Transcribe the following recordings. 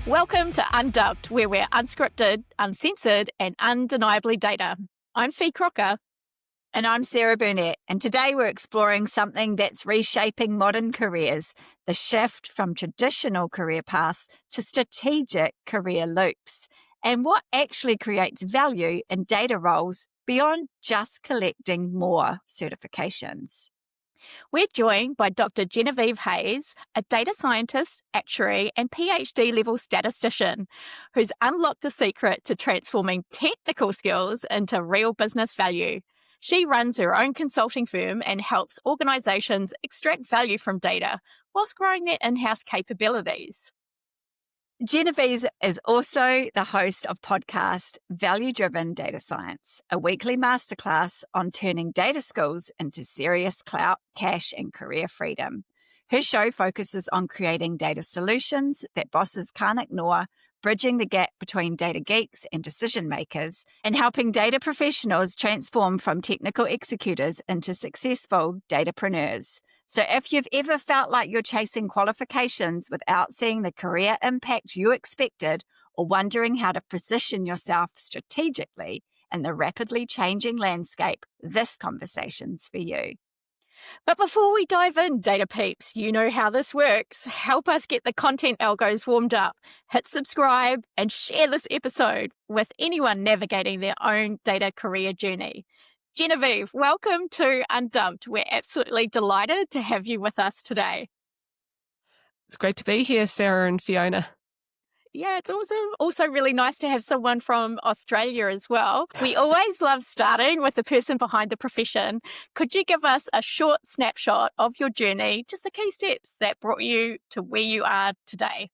Welcome to unDUBBED, where we're unscripted, uncensored, and undeniably data. I'm Fee Crocker. And I'm Sarah Burnett, and today we're exploring something that's reshaping modern careers, the shift from traditional career paths to strategic career loops, and what actually creates value in data roles beyond just collecting more certifications. We're joined by Dr. Genevieve Hayes, a data scientist, actuary, and PhD level statistician who's unlocked the secret to transforming technical skills into real business value. She runs her own consulting firm and helps organizations extract value from data whilst growing their in-house capabilities. Genevieve is also the host of podcast Value-Driven Data Science, a weekly masterclass on turning data skills into serious clout, cash, and career freedom. Her show focuses on creating data solutions that bosses can't ignore, bridging the gap between data geeks and decision makers, and helping data professionals transform from technical executors into successful datapreneurs. So if you've ever felt like you're chasing qualifications without seeing the career impact you expected, or wondering how to position yourself strategically in the rapidly changing landscape, this conversation's for you. But before we dive in, data peeps, you know how this works. Help us get the content algos warmed up. Hit subscribe and share this episode with anyone navigating their own data career journey. Genevieve, welcome to unDUBBED. We're absolutely delighted to have you with us today. It's great to be here, Sarah and Fiona. Yeah, it's awesome. Also really nice to have someone from Australia as well. We always love starting with the person behind the profession. Could you give us a short snapshot of your journey, just the key steps that brought you to where you are today?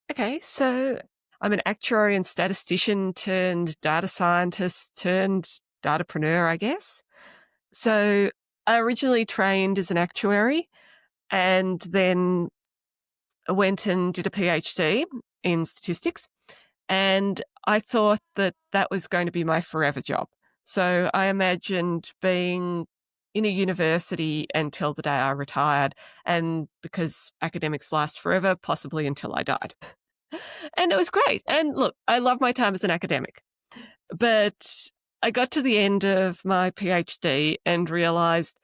Okay, so I'm an actuary and statistician turned data scientist turned datapreneur, I guess. So I originally trained as an actuary and then went and did a PhD in statistics. And I thought that that was going to be my forever job. So I imagined being in a university until the day I retired. And because academics last forever, possibly until I died. And it was great. And look, I love my time as an academic. But I got to the end of my PhD and realized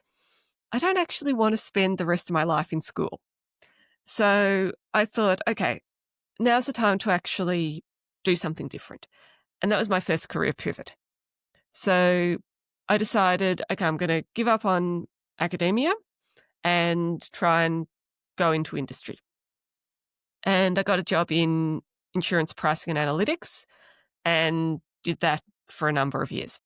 I don't actually want to spend the rest of my life in school. So I thought, okay, now's the time to actually do something different. And that was my first career pivot. So I decided, okay, I'm going to give up on academia and try and go into industry. And I got a job in insurance pricing and analytics and did that for a number of years.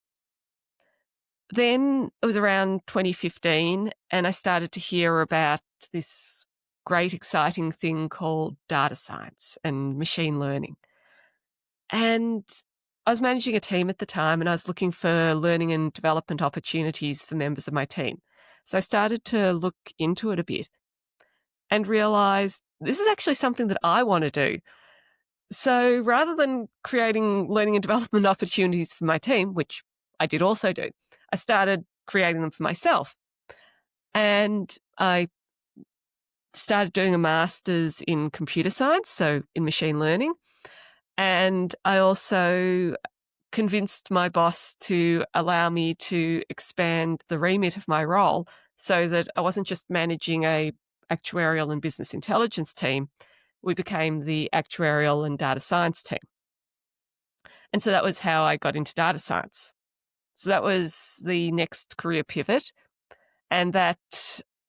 Then it was around 2015 and I started to hear about this great, exciting thing called data science and machine learning. And I was managing a team at the time and I was looking for learning and development opportunities for members of my team. So I started to look into it a bit and realized this is actually something that I want to do. So rather than creating learning and development opportunities for my team, which I did also do, I started creating them for myself. And I started doing a master's in computer science, so in machine learning. And I also convinced my boss to allow me to expand the remit of my role so that I wasn't just managing a actuarial and business intelligence team. We became the actuarial and data science team. And so that was how I got into data science. So that was the next career pivot. And that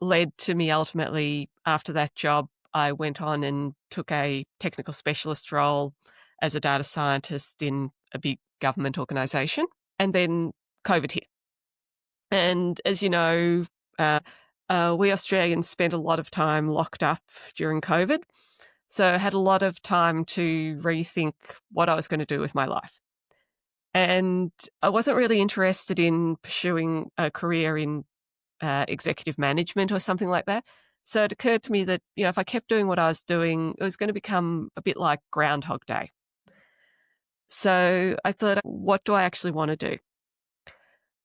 led to me ultimately, after that job, I went on and took a technical specialist role as a data scientist in a big government organisation. And then COVID hit. And as you know, we Australians spent a lot of time locked up during COVID. So I had a lot of time to rethink what I was going to do with my life. And I wasn't really interested in pursuing a career in executive management or something like that. So it occurred to me that, if I kept doing what I was doing, it was going to become a bit like Groundhog Day. So I thought, what do I actually want to do?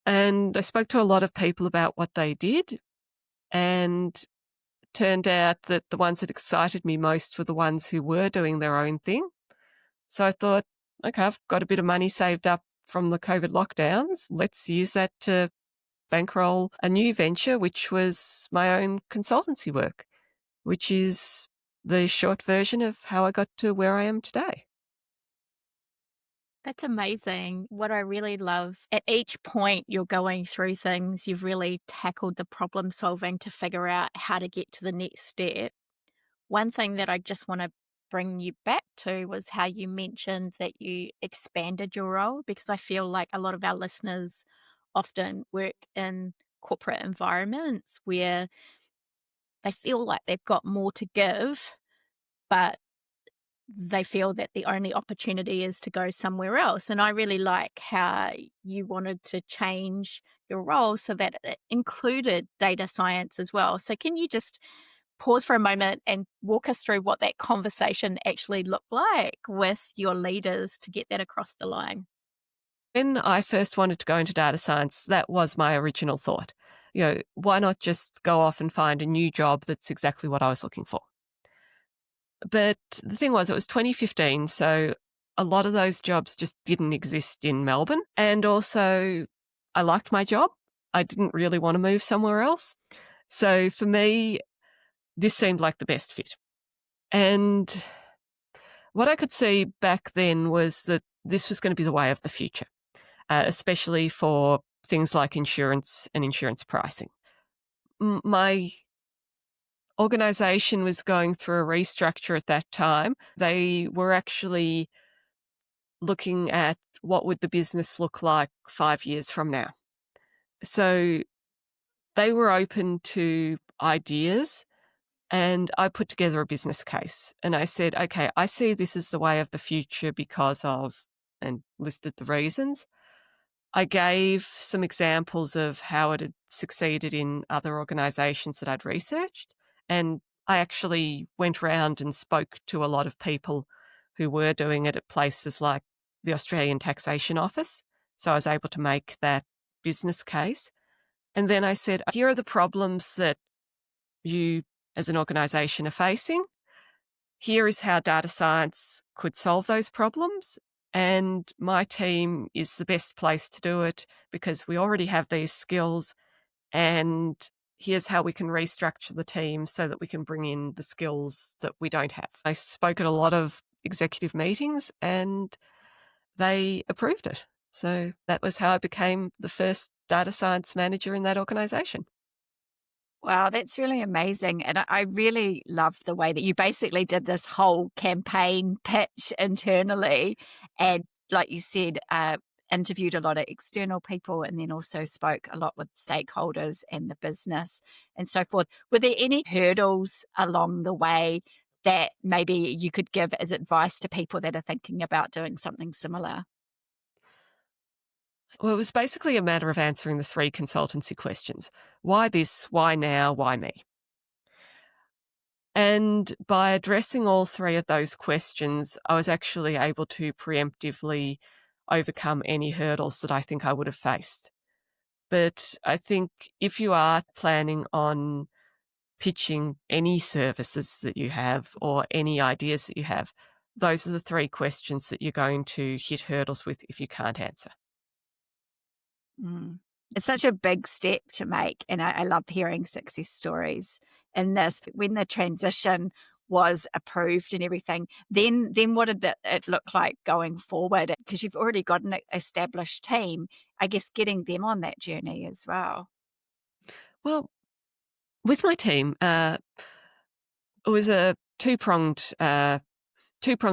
And I spoke to a lot of people about what they did. And turned out that the ones that excited me most were the ones who were doing their own thing. So I thought, okay, I've got a bit of money saved up from the COVID lockdowns. Let's use that to bankroll a new venture, which was my own consultancy work, which is the short version of how I got to where I am today. That's amazing. What I really love, at each point you're going through things, you've really tackled the problem solving to figure out how to get to the next step. One thing that I just want to bring you back to was how you mentioned that you expanded your role, because I feel like a lot of our listeners often work in corporate environments where they feel like they've got more to give, but they feel that the only opportunity is to go somewhere else. And I really like how you wanted to change your role so that it included data science as well. So can you just pause for a moment and walk us through what that conversation actually looked like with your leaders to get that across the line? When I first wanted to go into data science, that was my original thought. Why not just go off and find a new job that's exactly what I was looking for? But the thing was, it was 2015, so a lot of those jobs just didn't exist in Melbourne. And also, I liked my job. I didn't really want to move somewhere else. So for me, this seemed like the best fit. And what I could see back then was that this was going to be the way of the future, especially for things like insurance and insurance pricing. My organisation was going through a restructure at that time. They were actually looking at what would the business look like 5 years from now. So they were open to ideas, and I put together a business case. And I said, okay, I see this as the way of the future because of, and listed the reasons. I gave some examples of how it had succeeded in other organisations that I'd researched. And I actually went around and spoke to a lot of people who were doing it at places like the Australian Taxation Office. So I was able to make that business case. And then I said, here are the problems that you as an organisation are facing. Here is how data science could solve those problems. And my team is the best place to do it because we already have these skills. And here's how we can restructure the team so that we can bring in the skills that we don't have. I spoke at a lot of executive meetings and they approved it. So that was how I became the first data science manager in that organisation. Wow, that's really amazing. And I really loved the way that you basically did this whole campaign pitch internally. And like you said, interviewed a lot of external people and then also spoke a lot with stakeholders and the business and so forth. Were there any hurdles along the way that maybe you could give as advice to people that are thinking about doing something similar? Well, it was basically a matter of answering the 3 consultancy questions. Why this? Why now? Why me? And by addressing all 3 of those questions, I was actually able to preemptively overcome any hurdles that I think I would have faced. But I think if you are planning on pitching any services that you have or any ideas that you have, those are the 3 questions that you're going to hit hurdles with if you can't answer. Mm. It's such a big step to make. And I love hearing success stories in this. When the transition was approved and everything, then what did it look like going forward? Because you've already got an established team, I guess getting them on that journey as well. Well, with my team, it was a two-pronged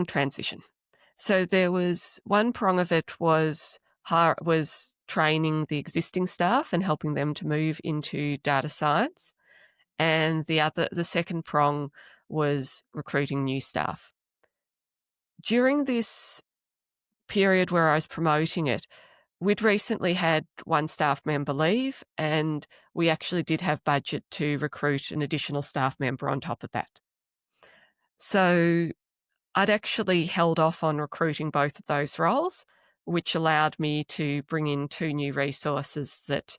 transition. So there was one prong of it was training the existing staff and helping them to move into data science. And the second prong was recruiting new staff. During this period where I was promoting it, we'd recently had one staff member leave, and we actually did have budget to recruit an additional staff member on top of that. So I'd actually held off on recruiting both of those roles, which allowed me to bring in 2 new resources that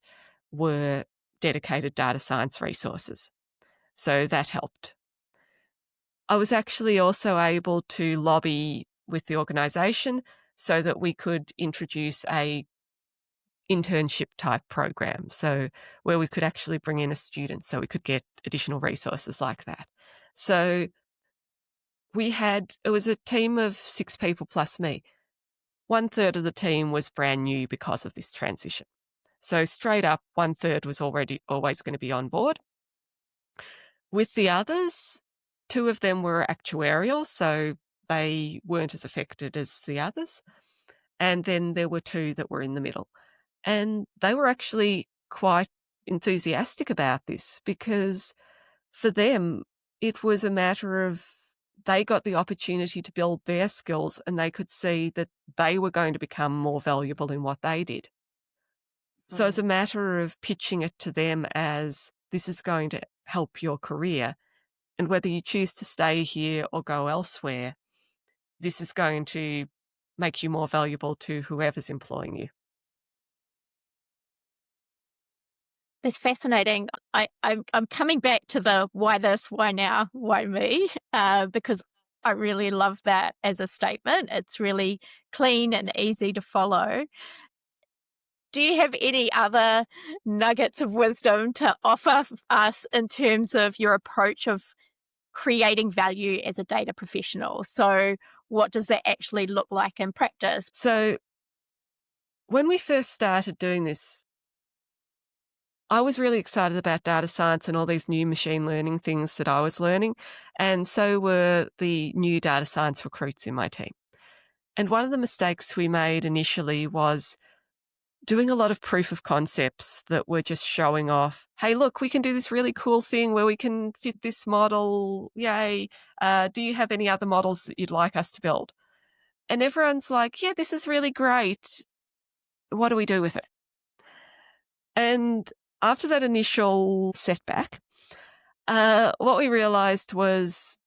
were dedicated data science resources. So that helped. I was actually also able to lobby with the organisation so that we could introduce a internship type program, so where we could actually bring in a student so we could get additional resources like that. So it was a team of 6 people plus me. 1/3 of the team was brand new because of this transition. So straight up, 1/3 was always going to be on board. With the others, 2 of them were actuarial, so they weren't as affected as the others. And then there were 2 that were in the middle. And they were actually quite enthusiastic about this because for them, it was a matter of they got the opportunity to build their skills and they could see that they were going to become more valuable in what they did. So as a matter of pitching it to them as this is going to help your career, and whether you choose to stay here or go elsewhere, this is going to make you more valuable to whoever's employing you. That's fascinating. I'm coming back to the why this, why now, why me, because I really love that as a statement. It's really clean and easy to follow. Do you have any other nuggets of wisdom to offer us in terms of your approach of creating value as a data professional? So what does that actually look like in practice? So when we first started doing this, I was really excited about data science and all these new machine learning things that I was learning, and so were the new data science recruits in my team. And one of the mistakes we made initially was doing a lot of proof of concepts that were just showing off, hey, look, we can do this really cool thing where we can fit this model. Yay. Do you have any other models that you'd like us to build? And everyone's like, yeah, this is really great. What do we do with it? And after that initial setback, what we realized was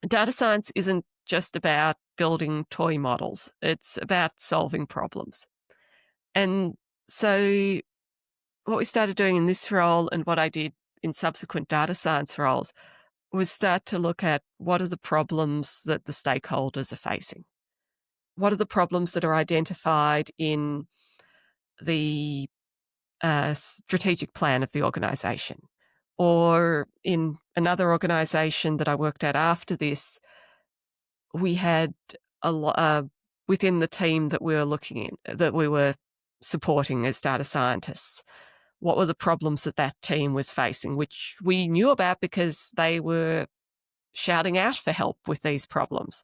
data science isn't just about building toy models. It's about solving problems. And so what we started doing in this role and what I did in subsequent data science roles was start to look at what are the problems that the stakeholders are facing. What are the problems that are identified in the strategic plan of the organisation? Or in another organisation that I worked at after this, we had a lot within the team that we were that we were supporting as data scientists. What were the problems that team was facing, which we knew about because they were shouting out for help with these problems.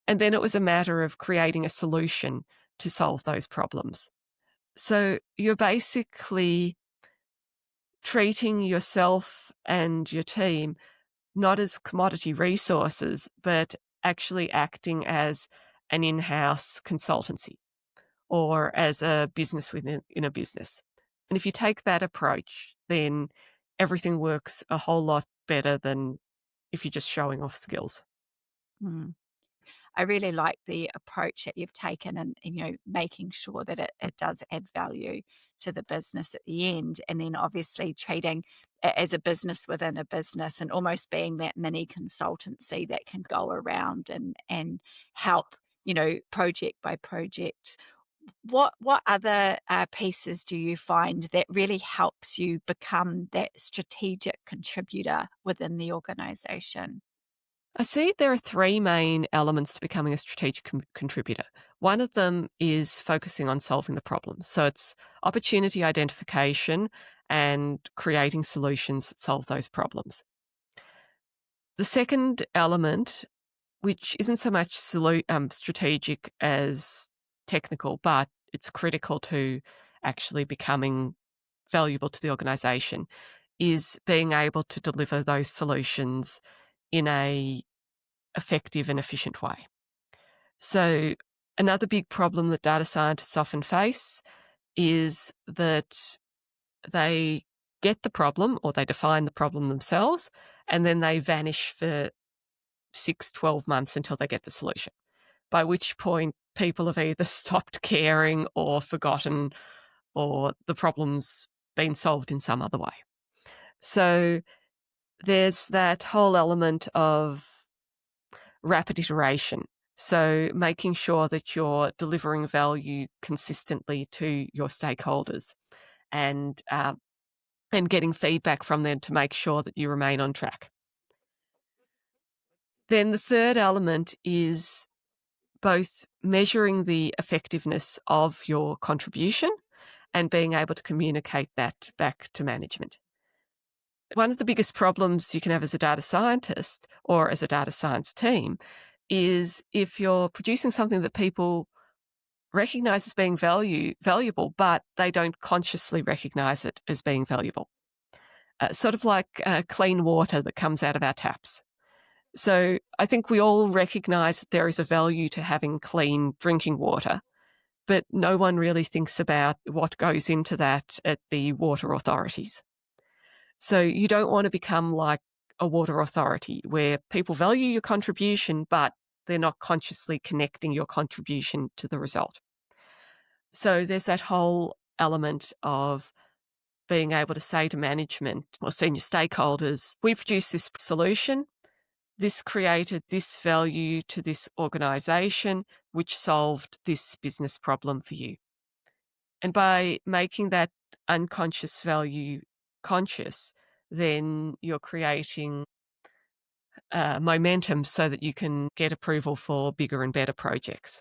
And then it was a matter of creating a solution to solve those problems. So you're basically treating yourself and your team not as commodity resources, but actually acting as an in-house consultancy or as a business in a business. And if you take that approach, then everything works a whole lot better than if you're just showing off skills. Mm. I really like the approach that you've taken and making sure that it does add value to the business at the end, and then obviously treating it as a business within a business and almost being that mini consultancy that can go around and help, project by project. What other pieces do you find that really helps you become that strategic contributor within the organization? I see there are 3 main elements to becoming a strategic contributor. One of them is focusing on solving the problems. So it's opportunity identification and creating solutions that solve those problems. The second element, which isn't so much strategic as technical, but it's critical to actually becoming valuable to the organisation, is being able to deliver those solutions in a effective and efficient way. So another big problem that data scientists often face is that they get the problem or they define the problem themselves and then they vanish for 6-12 months until they get the solution, by which point people have either stopped caring or forgotten or the problem's been solved in some other way. So there's that whole element of rapid iteration. So making sure that you're delivering value consistently to your stakeholders and getting feedback from them to make sure that you remain on track. Then the third element is both measuring the effectiveness of your contribution and being able to communicate that back to management. One of the biggest problems you can have as a data scientist or as a data science team is if you're producing something that people recognize as being valuable, but they don't consciously recognize it as being valuable. Sort of like clean water that comes out of our taps. So I think we all recognize that there is a value to having clean drinking water, but no one really thinks about what goes into that at the water authorities. So you don't want to become like a water authority where people value your contribution, but they're not consciously connecting your contribution to the result. So there's that whole element of being able to say to management or senior stakeholders, we produced this solution. This created this value to this organisation, which solved this business problem for you. And by making that unconscious value conscious, then you're creating momentum so that you can get approval for bigger and better projects.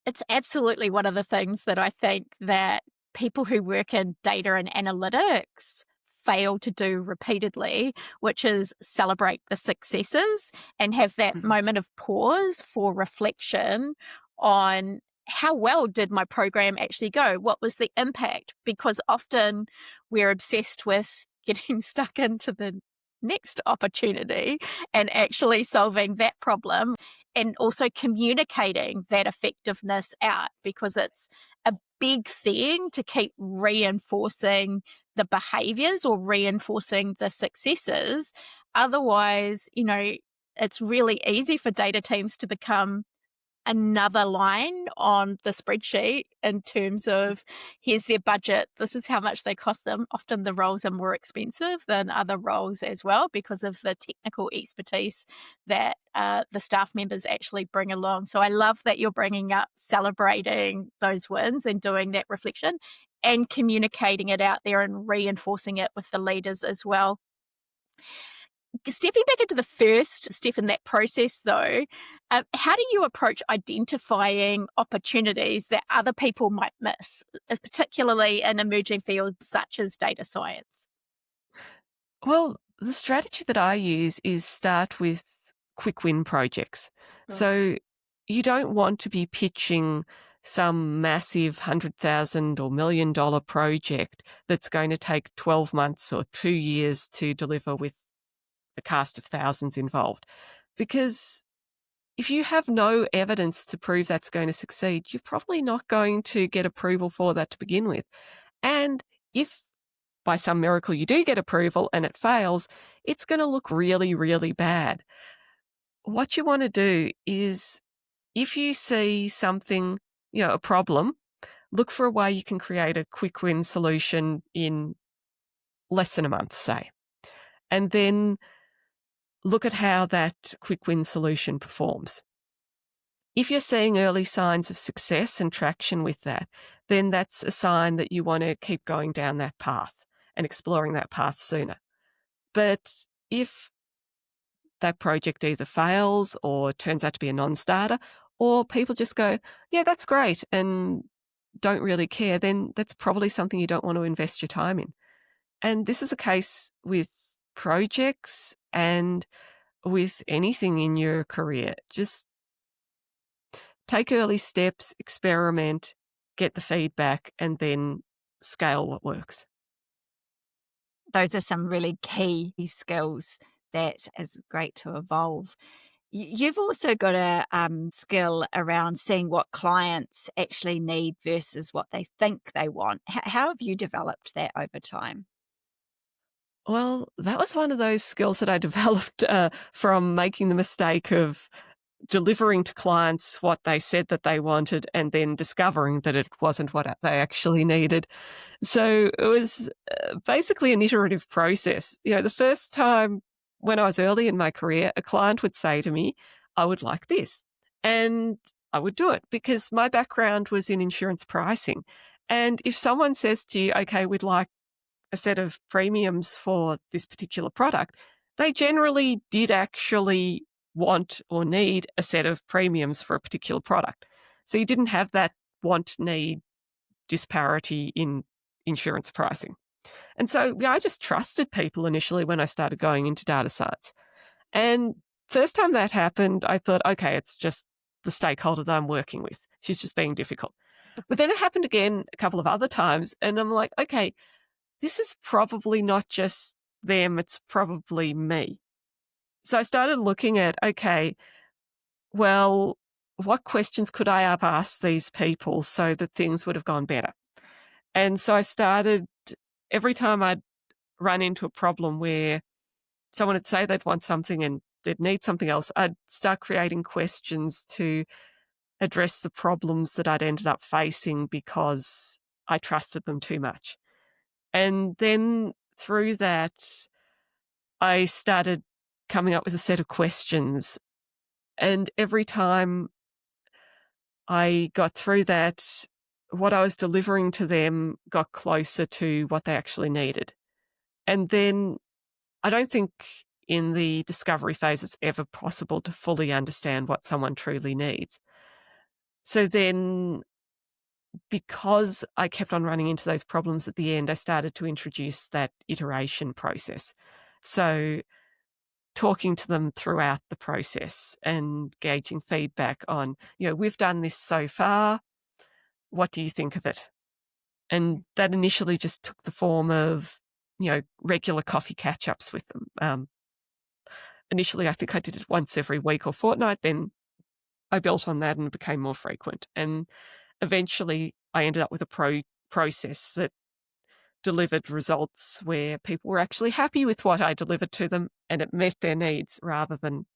It's absolutely one of the things that I think that people who work in data and analytics fail to do repeatedly, which is celebrate the successes and have that moment of pause for reflection on how well did my program actually go? What was the impact? Because often we're obsessed with getting stuck into the next opportunity and actually solving that problem, and also communicating that effectiveness out, because it's a big thing to keep reinforcing the behaviors or reinforcing the successes. Otherwise, it's really easy for data teams to become another line on the spreadsheet in terms of here's their budget, this is how much they cost them. Often the roles are more expensive than other roles as well because of the technical expertise that the staff members actually bring along. So I love that you're bringing up celebrating those wins and doing that reflection and communicating it out there and reinforcing it with the leaders as well. Stepping back into the first step in that process, though, how do you approach identifying opportunities that other people might miss, particularly in emerging fields such as data science? Well, the strategy that I use is start with quick win projects. So you don't want to be pitching some massive $100,000 or $1 million project that's going to take 12 months or 2 years to deliver with a cast of thousands involved. Because if you have no evidence to prove that's going to succeed, you're probably not going to get approval for that to begin with. And if by some miracle you do get approval and it fails, it's going to look really, really bad. What you want to do is, if you see something, a problem, look for a way you can create a quick win solution in less than a month, say. And then look at how that quick win solution performs. If you're seeing early signs of success and traction with that, then that's a sign that you want to keep going down that path and exploring that path sooner. But if that project either fails or turns out to be a non-starter, or people just go, yeah, that's great, and don't really care, then that's probably something you don't want to invest your time in. And this is a case with projects and with anything in your career. Just take early steps, experiment, get the feedback, and then scale what works. Those are some really key skills that is great to evolve. You've also got a skill around seeing what clients actually need versus what they think they want. How have you developed that over time? Well, that was one of those skills that I developed from making the mistake of delivering to clients what they said that they wanted and then discovering that it wasn't what they actually needed. So it was basically an iterative process. The first time when I was early in my career, a client would say to me, I would like this. And I would do it because my background was in insurance pricing. And if someone says to you, okay, we'd like a set of premiums for this particular product, they generally did actually want or need a set of premiums for a particular product. So you didn't have that want-need disparity in insurance pricing. And so I just trusted people initially when I started going into data science. And first time that happened, I thought, okay, it's just the stakeholder that I'm working with. She's just being difficult. But then it happened again a couple of other times. And I'm like, okay, this is probably not just them, it's probably me. So I started looking at, okay, well, what questions could I have asked these people so that things would have gone better? And so I started, every time I'd run into a problem where someone would say they'd want something and they'd need something else, I'd start creating questions to address the problems that I'd ended up facing because I trusted them too much. And then through that, I started coming up with a set of questions. And every time I got through that, what I was delivering to them got closer to what they actually needed. And then I don't think in the discovery phase it's ever possible to fully understand what someone truly needs. So then, because I kept on running into those problems at the end, I started to introduce that iteration process. So talking to them throughout the process and gauging feedback on, we've done this so far. What do you think of it? And that initially just took the form of, regular coffee catch-ups with them. Initially, I think I did it once every week or fortnight. Then I built on that and it became more frequent. And eventually I ended up with a process that delivered results where people were actually happy with what I delivered to them and it met their needs rather than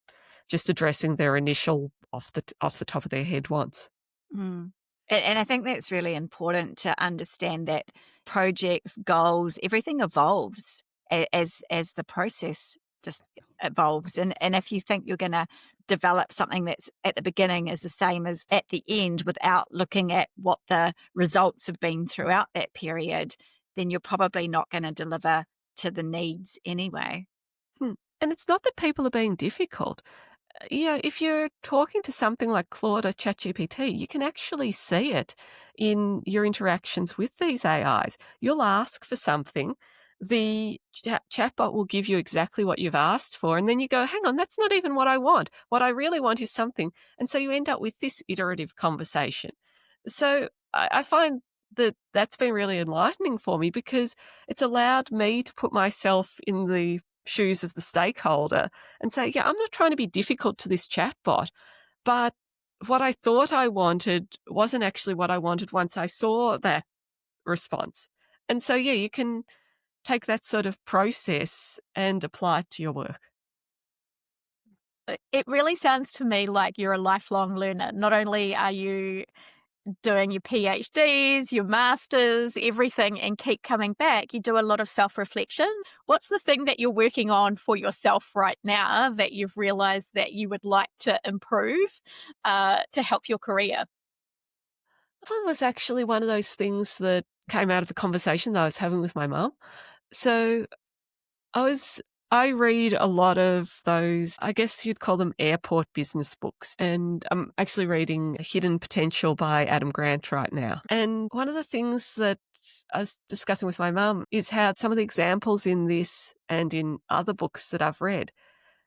just addressing their initial off the top of their head wants. Mm. And I think that's really important to understand that projects, goals, everything evolves as the process just evolves. And if you think you're going to develop something that's at the beginning is the same as at the end without looking at what the results have been throughout that period, then you're probably not going to deliver to the needs anyway. And it's not that people are being difficult. If you're talking to something like Claude or ChatGPT, you can actually see it in your interactions with these AIs. You'll ask for something, the chatbot will give you exactly what you've asked for, and then you go, hang on, that's not even what I want. What I really want is something. And so you end up with this iterative conversation. So I find that that's been really enlightening for me because it's allowed me to put myself in the shoes of the stakeholder and say, I'm not trying to be difficult to this chatbot, but what I thought I wanted wasn't actually what I wanted once I saw that response. And so, you can take that sort of process and apply it to your work. It really sounds to me like you're a lifelong learner. Not only are you doing your PhDs, your masters, everything, and keep coming back, you do a lot of self-reflection. What's the thing that you're working on for yourself right now that you've realized that you would like to improve to help your career? That was actually one of those things that came out of the conversation that I was having with my mum. So I read a lot of those, I guess you'd call them airport business books. And I'm actually reading Hidden Potential by Adam Grant right now. And one of the things that I was discussing with my mum is how some of the examples in this and in other books that I've read,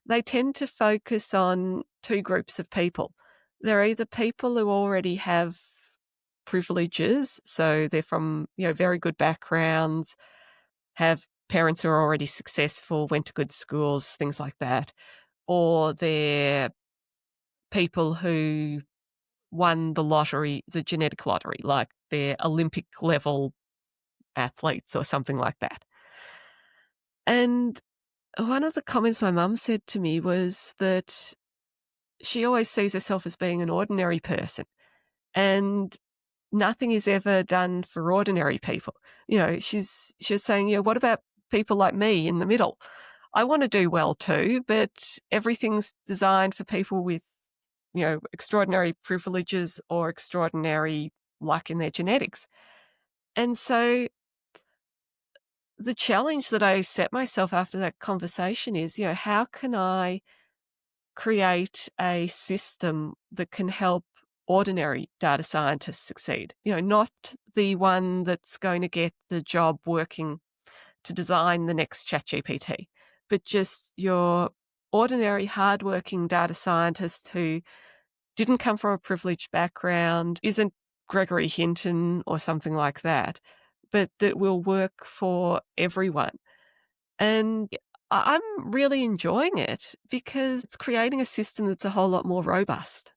they tend to focus on two groups of people. They're either people who already have privileges, so they're from, very good backgrounds, have parents who are already successful, went to good schools, things like that, or they're people who won the lottery, the genetic lottery, like they're Olympic level athletes or something like that. And one of the comments my mum said to me was that she always sees herself as being an ordinary person, and nothing is ever done for ordinary people. She's saying, what about people like me in the middle? I want to do well too, but everything's designed for people with, extraordinary privileges or extraordinary luck in their genetics. And so the challenge that I set myself after that conversation is, how can I create a system that can help ordinary data scientists succeed? Not the one that's going to get the job working to design the next ChatGPT, but just your ordinary hardworking data scientist who didn't come from a privileged background, isn't Gregory Hinton or something like that, but that will work for everyone. And I'm really enjoying it because it's creating a system that's a whole lot more robust.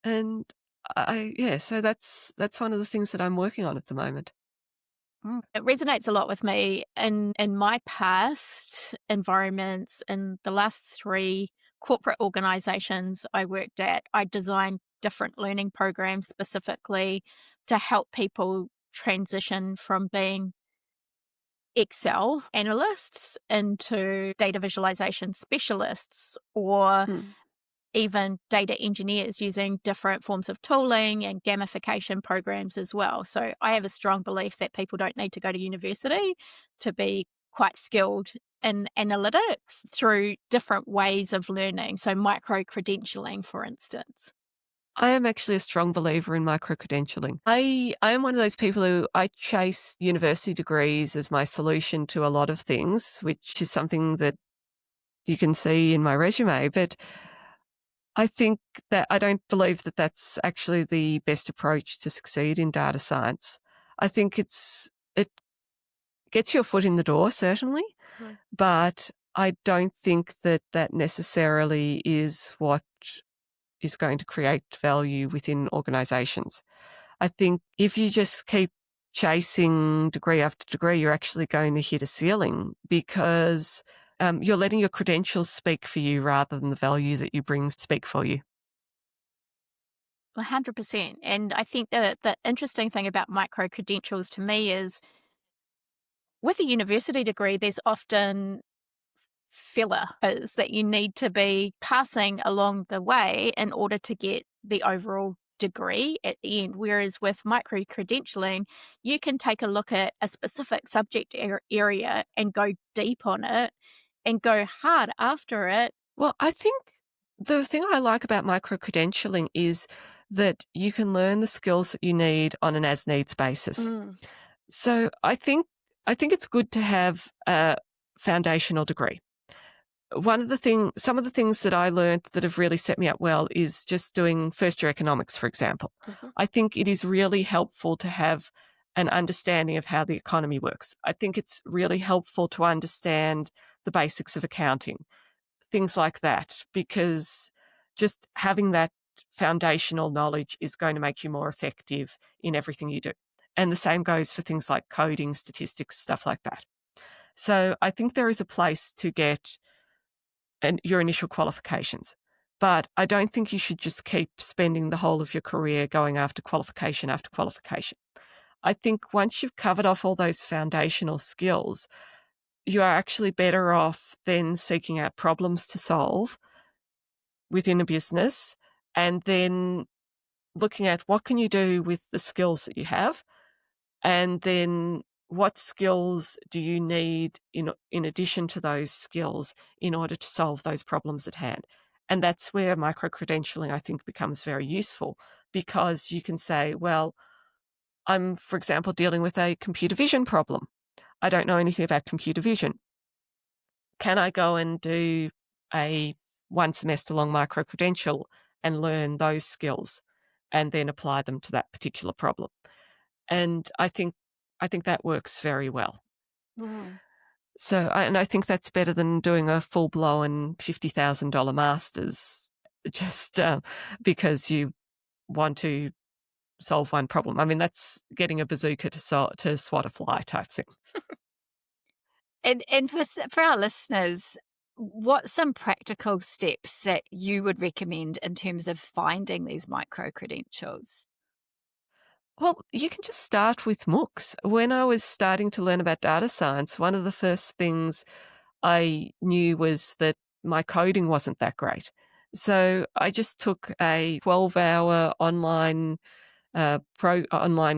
And so that's one of the things that I'm working on at the moment. It resonates a lot with me. In my past environments, in the last 3 corporate organizations I worked at, I designed different learning programs specifically to help people transition from being Excel analysts into data visualization specialists, or even data engineers using different forms of tooling and gamification programs as well. So I have a strong belief that people don't need to go to university to be quite skilled in analytics through different ways of learning. So micro-credentialing, for instance. I am actually a strong believer in micro-credentialing. I am one of those people who I chase university degrees as my solution to a lot of things, which is something that you can see in my resume. But I think that I don't believe that that's actually the best approach to succeed in data science. I think it gets your foot in the door, certainly, but I don't think that that necessarily is what is going to create value within organizations. I think if you just keep chasing degree after degree, you're actually going to hit a ceiling because you're letting your credentials speak for you rather than the value that you bring speak for you. 100%. And I think that the interesting thing about micro-credentials to me is with a university degree, there's often fillers that you need to be passing along the way in order to get the overall degree at the end. Whereas with micro-credentialing, you can take a look at a specific subject area and go deep on it and go hard after it. Well, I think the thing I like about micro-credentialing is that you can learn the skills that you need on an as-needs basis. So I think it's good to have a foundational degree. Some of the things that I learned that have really set me up well is just doing first year economics, for example. I think it is really helpful to have an understanding of how the economy works. I think it's really helpful to understand the basics of accounting, things like that, because just having that foundational knowledge is going to make you more effective in everything you do. And the same goes for things like coding, statistics, stuff like that. So I think there is a place to get your initial qualifications. But I don't think you should just keep spending the whole of your career going after qualification after qualification. I think once you've covered off all those foundational skills, you are actually better off then seeking out problems to solve within a business and then looking at what can you do with the skills that you have, and then what skills do you need in addition to those skills in order to solve those problems at hand. And that's where micro-credentialing, I think, becomes very useful, because you can say, well, I'm, for example, dealing with a computer vision problem. I don't know anything about computer vision. Can I go and do a 1 semester long micro-credential and learn those skills and then apply them to that particular problem? And I think that works very well. So, I think that's better than doing a full-blown $50,000 master's just because you want to solve one problem. I mean, that's getting a bazooka to swat a fly type thing. And for our listeners, What's some practical steps that you would recommend in terms of finding these micro credentials? Well, you can just start with MOOCs. When I was starting to learn about data science, one of the first things I knew was that my coding wasn't that great. So I just took a 12-hour online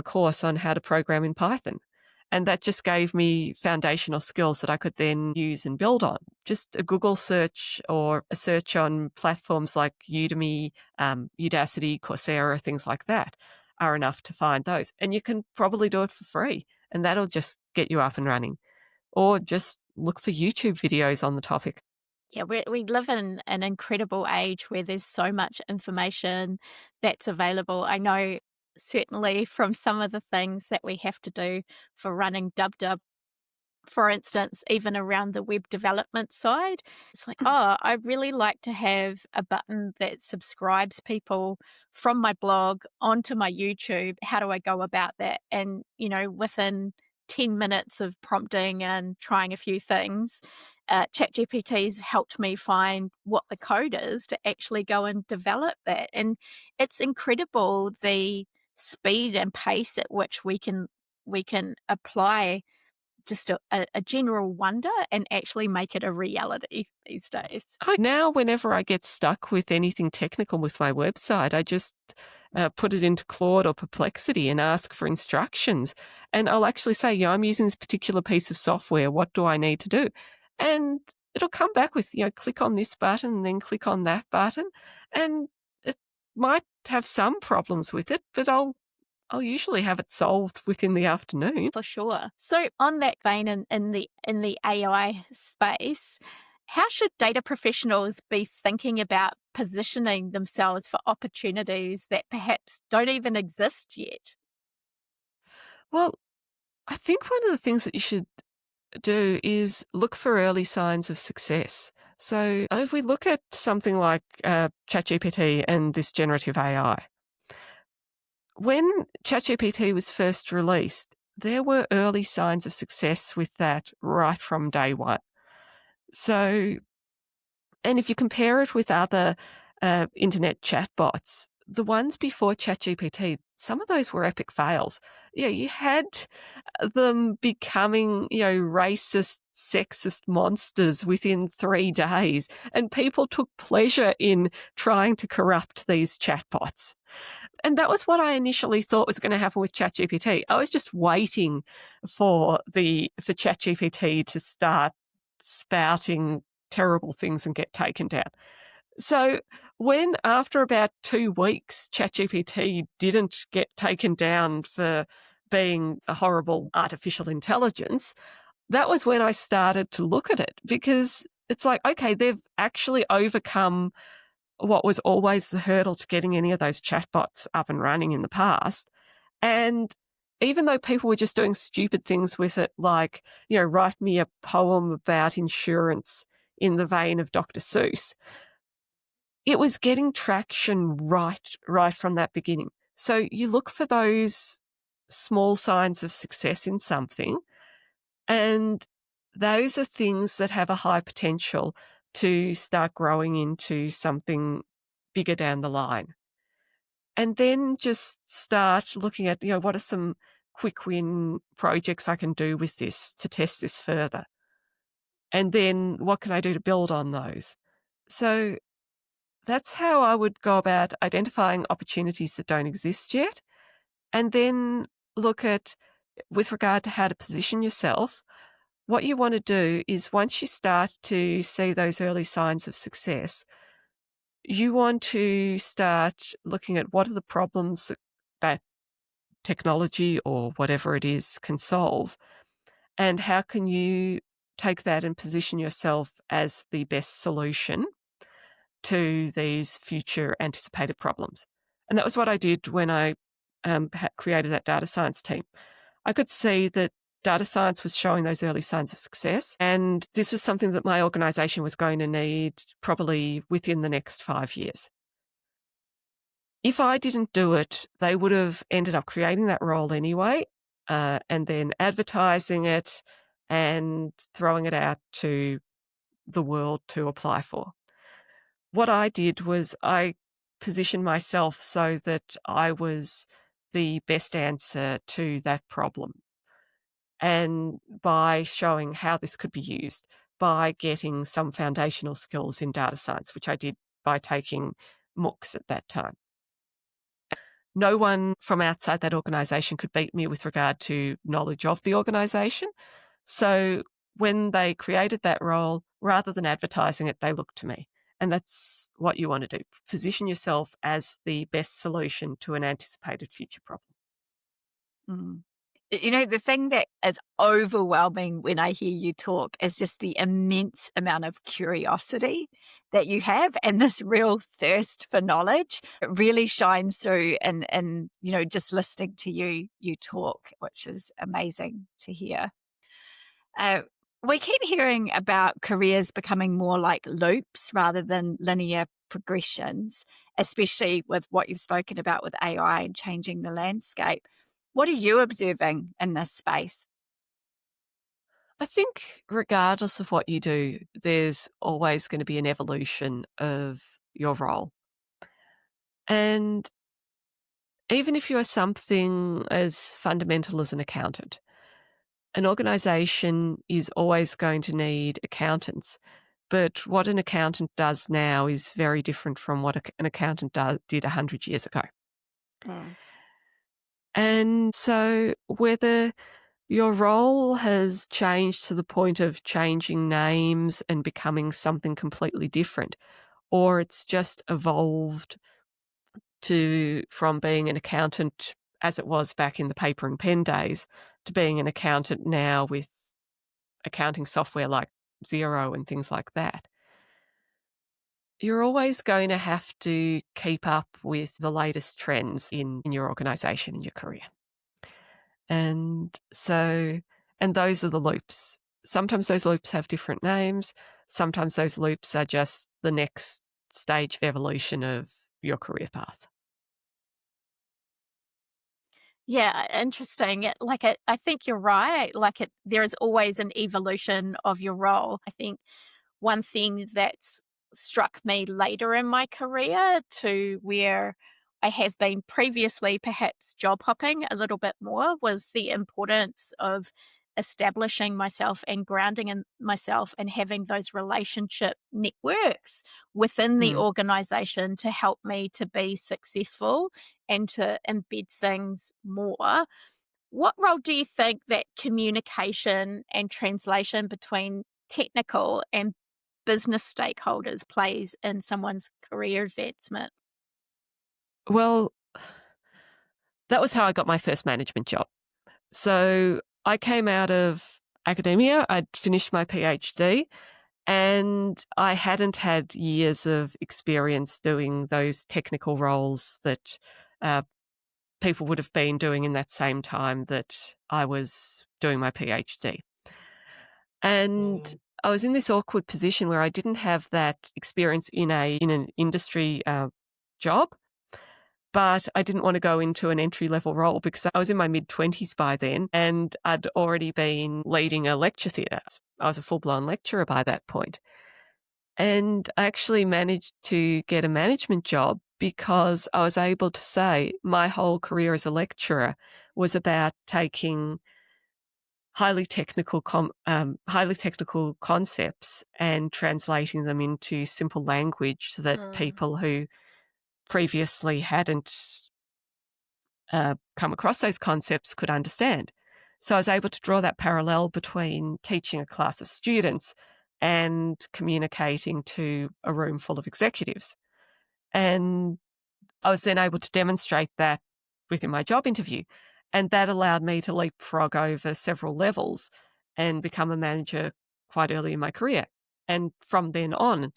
course on how to program in Python. And that just gave me foundational skills that I could then use and build on. Just a Google search or a search on platforms like Udemy, Udacity, Coursera, things like that are enough to find those. And you can probably do it for free, and that'll just get you up and running. Or just look for YouTube videos on the topic. Yeah, we live in an incredible age where there's so much information that's available. I know certainly from some of the things that we have to do for running DubDub, for instance, even around the web development side, it's like, oh, I'd really like to have a button that subscribes people from my blog onto my YouTube. How do I go about that? And, within 10 minutes of prompting and trying a few things, ChatGPT's helped me find what the code is to actually go and develop that. And it's incredible the speed and pace at which we can apply just a general wonder and actually make it a reality these days. Now, whenever I get stuck with anything technical with my website, I just put it into Claude or Perplexity and ask for instructions. And I'll actually say, yeah, I'm using this particular piece of software. What do I need to do? And it'll come back with, click on this button and then click on that button. And it might have some problems with it, but I'll usually have it solved within the afternoon. For sure. So on that vein, in the AI space, how should data professionals be thinking about positioning themselves for opportunities that perhaps don't even exist yet? Well, I think one of the things that you should do is look for early signs of success. So if we look at something like ChatGPT and this generative AI, when ChatGPT was first released, there were early signs of success with that right from day one. So, and if you compare it with other internet chatbots, the ones before ChatGPT, some of those were epic fails. You had them becoming, racist, sexist monsters within 3 days, and people took pleasure in trying to corrupt these chatbots. And that was what I initially thought was going to happen with ChatGPT. I was just waiting for ChatGPT to start spouting terrible things and get taken down. So when after about 2 weeks, ChatGPT didn't get taken down for being a horrible artificial intelligence, that was when I started to look at it, because it's like, okay, they've actually overcome what was always the hurdle to getting any of those chatbots up and running in the past. And even though people were just doing stupid things with it, like, write me a poem about insurance in the vein of Dr. Seuss, it was getting traction right from that beginning. So you look for those small signs of success in something, and those are things that have a high potential to start growing into something bigger down the line. And then just start looking at, what are some quick win projects I can do with this to test this further? And then what can I do to build on those? So that's how I would go about identifying opportunities that don't exist yet. And then look at, with regard to how to position yourself, what you want to do is, once you start to see those early signs of success, you want to start looking at what are the problems that technology or whatever it is can solve, and how can you take that and position yourself as the best solution to these future anticipated problems. And that was what I did when I created that data science team. I could see that data science was showing those early signs of success, and this was something that my organisation was going to need probably within the next 5 years. If I didn't do it, they would have ended up creating that role anyway, and then advertising it and throwing it out to the world to apply for. What I did was I positioned myself so that I was the best answer to that problem. And by showing how this could be used, by getting some foundational skills in data science, which I did by taking MOOCs at that time. No one from outside that organisation could beat me with regard to knowledge of the organisation. So when they created that role, rather than advertising it, they looked to me. And that's what you want to do. Position yourself as the best solution to an anticipated future problem. Mm. You know, the thing that is overwhelming when I hear you talk is just the immense amount of curiosity that you have and this real thirst for knowledge. It really shines through and you know, just listening to you talk, which is amazing to hear. Uh, we keep hearing about careers becoming more like loops rather than linear progressions, especially with what you've spoken about with AI and changing the landscape. What are you observing in this space? I think regardless of what you do, there's always going to be an evolution of your role. And even if you are something as fundamental as an accountant, an organisation is always going to need accountants. But what an accountant does now is very different from what an accountant did 100 years ago. Mm. And so whether your role has changed to the point of changing names and becoming something completely different, or it's just evolved from being an accountant as it was back in the paper and pen days to being an accountant now with accounting software like Xero and things like that. You're always going to have to keep up with the latest trends in your organisation and your career. And those are the loops. Sometimes those loops have different names. Sometimes those loops are just the next stage of evolution of your career path. Yeah, interesting. I think you're right. There is always an evolution of your role. I think one thing that's struck me later in my career to where I have been previously perhaps job hopping a little bit more was the importance of establishing myself and grounding in myself and having those relationship networks within the Mm. organization to help me to be successful and to embed things more. What role do you think that communication and translation between technical and business stakeholders plays in someone's career advancement? Well, that was how I got my first management job. So I came out of academia. I'd finished my PhD and I hadn't had years of experience doing those technical roles that people would have been doing in that same time that I was doing my PhD. And I was in this awkward position where I didn't have that experience in an industry job, but I didn't want to go into an entry-level role because I was in my mid-20s by then and I'd already been leading a lecture theatre. I was a full-blown lecturer by that point. And I actually managed to get a management job because I was able to say my whole career as a lecturer was about taking highly technical concepts and translating them into simple language so that people who previously hadn't come across those concepts could understand. So I was able to draw that parallel between teaching a class of students and communicating to a room full of executives. And I was then able to demonstrate that within my job interview. And that allowed me to leapfrog over several levels and become a manager quite early in my career. And from then on,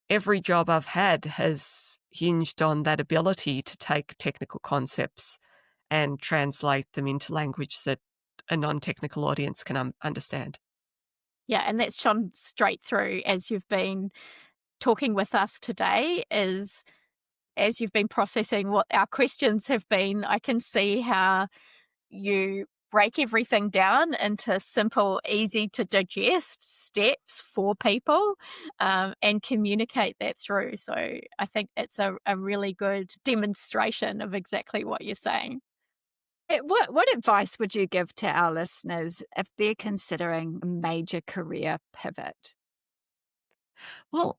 every job I've had has hinged on that ability to take technical concepts and translate them into language that a non-technical audience can understand. Yeah, and that's shone straight through as you've been talking with us today as you've been processing what our questions have been. I can see how you break everything down into simple, easy to digest steps for people, and communicate that through. So I think it's a really good demonstration of exactly what you're saying. What advice would you give to our listeners if they're considering a major career pivot? Well,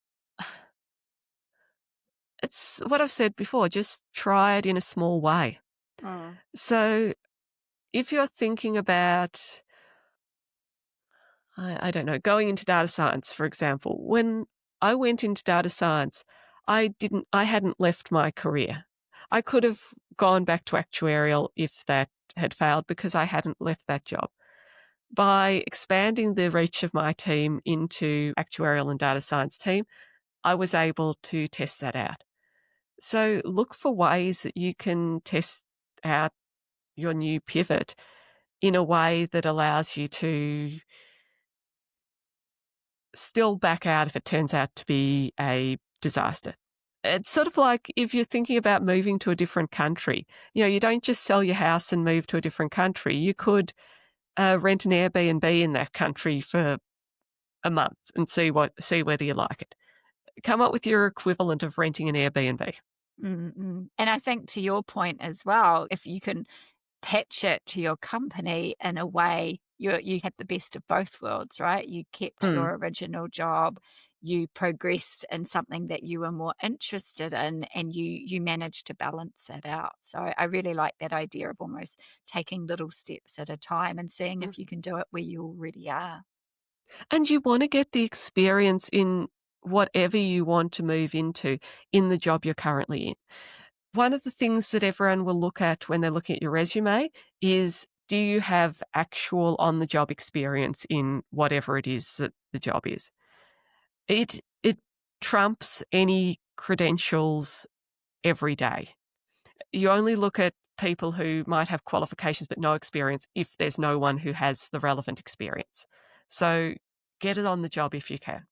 it's what I've said before, just try it in a small way. Mm. So if you're thinking about, I don't know, going into data science, for example, when I went into data science, I hadn't left my career. I could have gone back to actuarial if that had failed because I hadn't left that job. By expanding the reach of my team into actuarial and data science team, I was able to test that out. So look for ways that you can test out your new pivot in a way that allows you to still back out if it turns out to be a disaster. It's sort of like if you're thinking about moving to a different country, you don't just sell your house and move to a different country. You could rent an Airbnb in that country for a month and see whether you like it. Come up with your equivalent of renting an Airbnb. Mm-mm. And I think to your point as well, if you can pitch it to your company in a way, you have the best of both worlds, right? You kept Mm. your original job, you progressed in something that you were more interested in, and you managed to balance that out. So I really like that idea of almost taking little steps at a time and seeing if you can do it where you already are. And you want to get the experience in whatever you want to move into in the job you're currently in. One of the things that everyone will look at when they're looking at your resume is, do you have actual on-the-job experience in whatever it is that the job is? It trumps any credentials every day. You only look at people who might have qualifications but no experience if there's no one who has the relevant experience. So get it on the job if you can.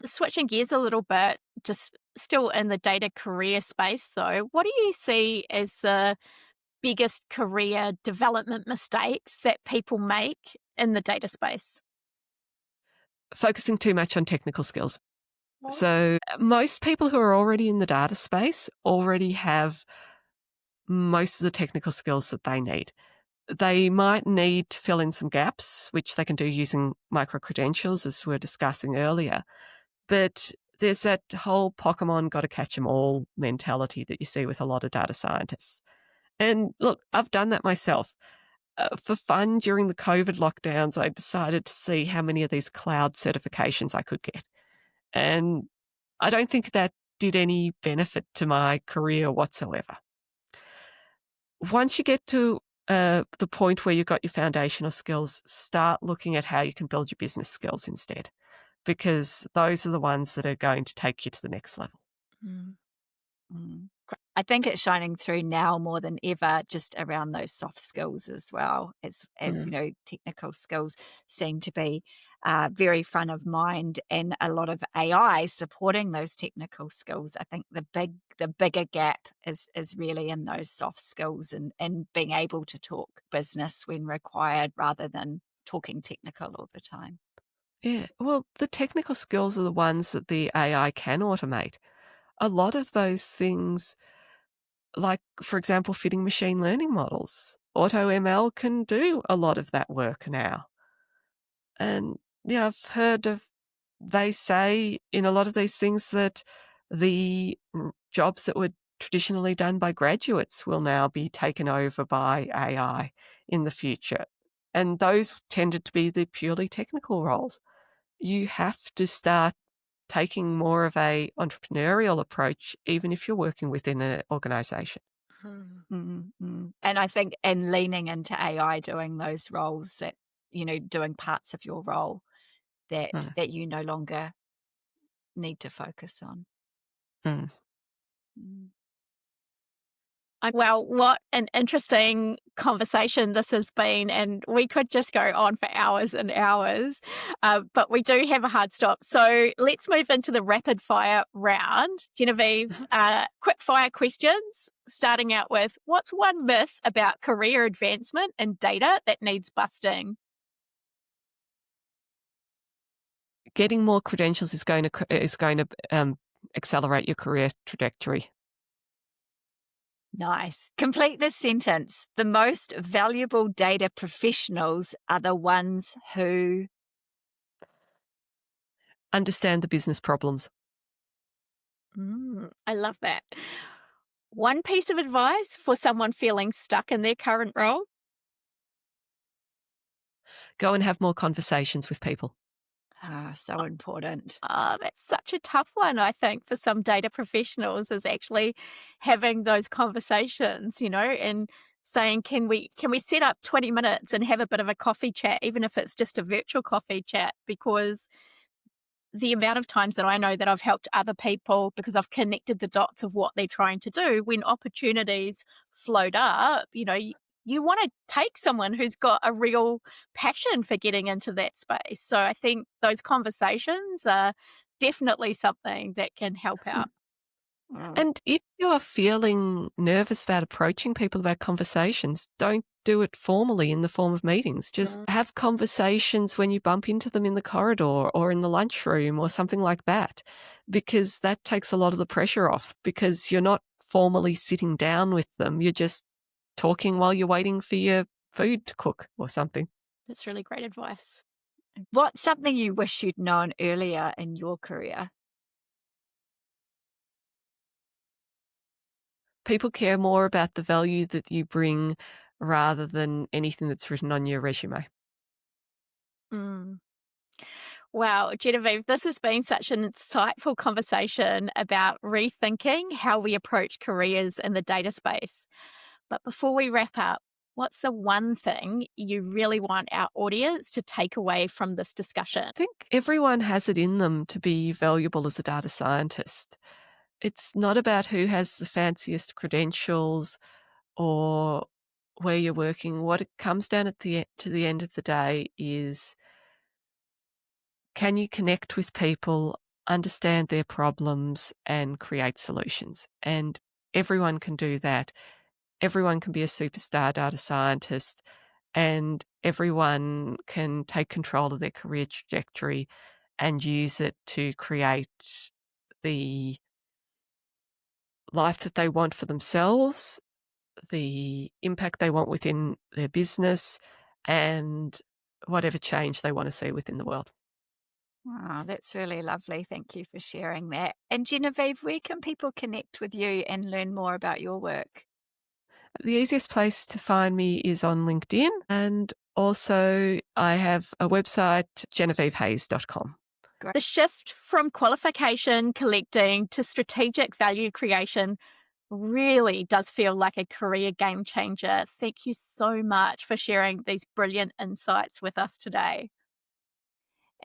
Switching gears a little bit, just still in the data career space though, what do you see as the biggest career development mistakes that people make in the data space? Focusing too much on technical skills. So most people who are already in the data space already have most of the technical skills that they need. They might need to fill in some gaps, which they can do using micro-credentials, as we were discussing earlier. But there's that whole Pokemon got to catch 'em all mentality that you see with a lot of data scientists. And look, I've done that myself. For fun, during the COVID lockdowns, I decided to see how many of these cloud certifications I could get. And I don't think that did any benefit to my career whatsoever. Once you get to the point where you've got your foundational skills, start looking at how you can build your business skills instead, because those are the ones that are going to take you to the next level. Mm. Mm. I think it's shining through now more than ever, just around those soft skills as well. As you know, technical skills seem to be very front of mind, and a lot of AI supporting those technical skills. I think the bigger gap is really in those soft skills and being able to talk business when required, rather than talking technical all the time. Yeah, well, the technical skills are the ones that the AI can automate. A lot of those things, like, for example, fitting machine learning models, AutoML can do a lot of that work now. And I've heard they say in a lot of these things that the jobs that were traditionally done by graduates will now be taken over by AI in the future. And those tended to be the purely technical roles. You have to start taking more of a entrepreneurial approach, even if you're working within an organization. Mm. And I think, and leaning into AI doing those roles that, doing parts of your role that Mm. that you no longer need to focus on. Mm. Mm. Well, what an interesting conversation this has been, and we could just go on for hours and hours, but we do have a hard stop. So let's move into the rapid fire round. Genevieve, quick fire questions, starting out with, what's one myth about career advancement in data that needs busting? Getting more credentials is going to accelerate your career trajectory. Nice. Complete this sentence. The most valuable data professionals are the ones who Understand the business problems. I love that. One piece of advice for someone feeling stuck in their current role? Go and have more conversations with people. so important. That's such a tough one, I think, for some data professionals, is actually having those conversations, and saying, can we set up 20 minutes and have a bit of a coffee chat, even if it's just a virtual coffee chat, because the amount of times that I know that I've helped other people because I've connected the dots of what they're trying to do, when opportunities float up, you want to take someone who's got a real passion for getting into that space. So I think those conversations are definitely something that can help out. And if you're feeling nervous about approaching people about conversations, don't do it formally in the form of meetings. Just have conversations when you bump into them in the corridor or in the lunchroom or something like that, because that takes a lot of the pressure off, because you're not formally sitting down with them. You're just talking while you're waiting for your food to cook or something. That's really great advice. What's something you wish you'd known earlier in your career? People care more about the value that you bring rather than anything that's written on your resume. Wow, Genevieve, this has been such an insightful conversation about rethinking how we approach careers in the data space. But before we wrap up, what's the one thing you really want our audience to take away from this discussion? I think everyone has it in them to be valuable as a data scientist. It's not about who has the fanciest credentials or where you're working. What it comes down to the end of the day is, can you connect with people, understand their problems, and create solutions? And everyone can do that. Everyone can be a superstar data scientist, and everyone can take control of their career trajectory and use it to create the life that they want for themselves, the impact they want within their business, and whatever change they want to see within the world. Wow, that's really lovely. Thank you for sharing that. And Genevieve, where can people connect with you and learn more about your work? The easiest place to find me is on LinkedIn, and also I have a website, genevievehayes.com. The shift from qualification collecting to strategic value creation really does feel like a career game changer. Thank you so much for sharing these brilliant insights with us today.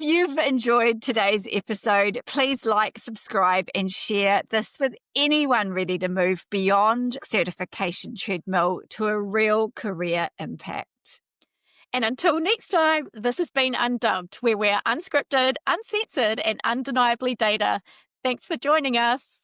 If you've enjoyed today's episode, please like, subscribe, and share this with anyone ready to move beyond certification treadmill to a real career impact. And until next time, this has been unDUBBED, where we're unscripted, uncensored, and undeniably data. Thanks for joining us.